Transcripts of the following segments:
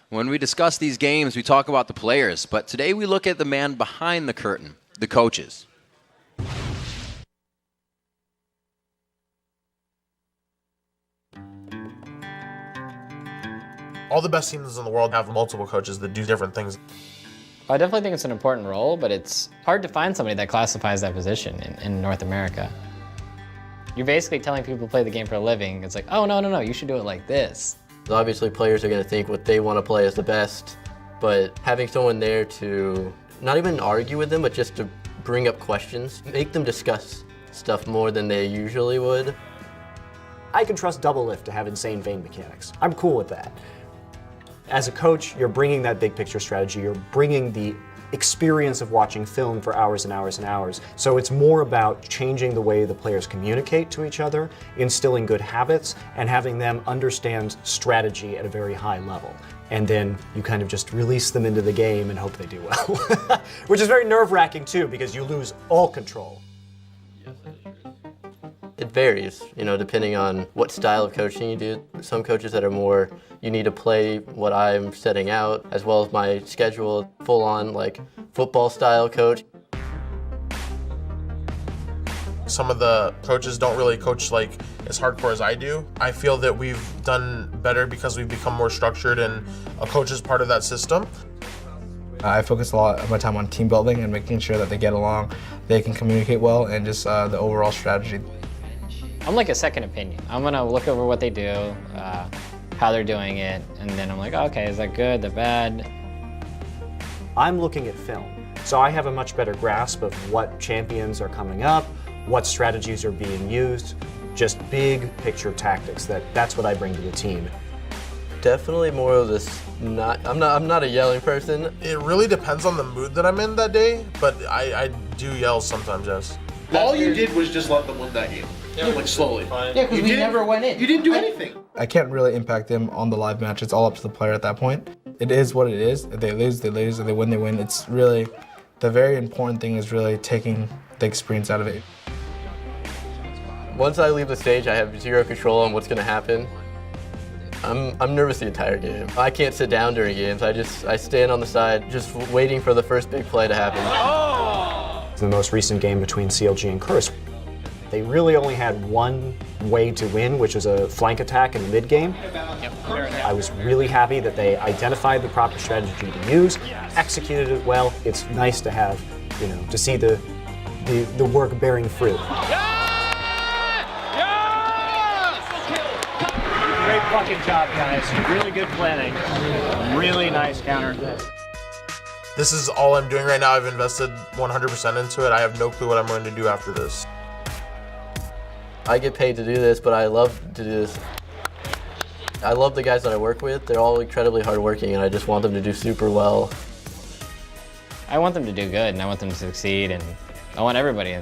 When we discuss these games, we talk about the players, but today we look at the man behind the curtain, the coaches. All the best teams in the world have multiple coaches that do different things. I definitely think it's an important role, but it's hard to find somebody that classifies that position in North America. You're basically telling people to play the game for a living. It's like, oh, no, you should do it like this. Obviously, players are going to think what they want to play is the best, but having someone there to not even argue with them, but just to bring up questions, make them discuss stuff more than they usually would. I can trust Double Lift to have insane vane mechanics. I'm cool with that. As a coach, you're bringing that big picture strategy, you're bringing the experience of watching film for hours and hours and hours. So it's more about changing the way the players communicate to each other, instilling good habits, and having them understand strategy at a very high level. And then you kind of just release them into the game and hope they do well. Which is very nerve-wracking too, because you lose all control. It varies, depending on what style of coaching you do. Some coaches that are more, you need to play what I'm setting out, as well as my schedule, full-on like football style coach. Some of the coaches don't really coach like as hardcore as I do. I feel that we've done better because we've become more structured and a coach is part of that system. I focus a lot of my time on team building and making sure that they get along, they can communicate well, and just the overall strategy. I'm like a second opinion. I'm gonna look over what they do, how they're doing it, and then I'm like, okay, is that good, the bad? I'm looking at film, so I have a much better grasp of what champions are coming up, what strategies are being used, just big picture tactics. That's what I bring to the team. Definitely more of this, I'm not a yelling person. It really depends on the mood that I'm in that day, but I do yell sometimes, yes. All you did was just let them win that game. Yeah, like slowly. Yeah, because we never went in. You didn't do anything. I can't really impact them on the live match. It's all up to the player at that point. It is what it is. If they lose, they lose. If they win, they win. It's really, the very important thing is really taking the experience out of it. Once I leave the stage, I have zero control on what's going to happen. I'm nervous the entire game. I can't sit down during games. I stand on the side just waiting for the first big play to happen. Oh! The most recent game between CLG and Curse, they really only had one way to win, which was a flank attack in the mid game. I was really happy that they identified the proper strategy to use, executed it well. It's nice to have, to see the work bearing fruit. Great fucking job, guys. Really good planning. Really nice counter. This is all I'm doing right now. I've invested 100% into it. I have no clue what I'm going to do after this. I get paid to do this, but I love to do this. I love the guys that I work with. They're all incredibly hardworking, and I just want them to do super well. I want them to do good, and I want them to succeed, and I want everybody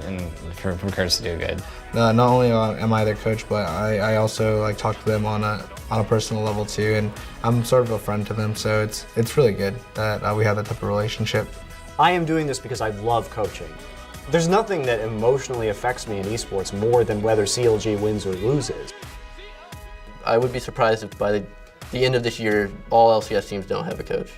from Curse to do good. Not only am I their coach, but I also talk to them on a personal level too, and I'm sort of a friend to them, so it's really good that we have that type of relationship. I am doing this because I love coaching. There's nothing that emotionally affects me in esports more than whether CLG wins or loses. I would be surprised if by the end of this year, all LCS teams don't have a coach.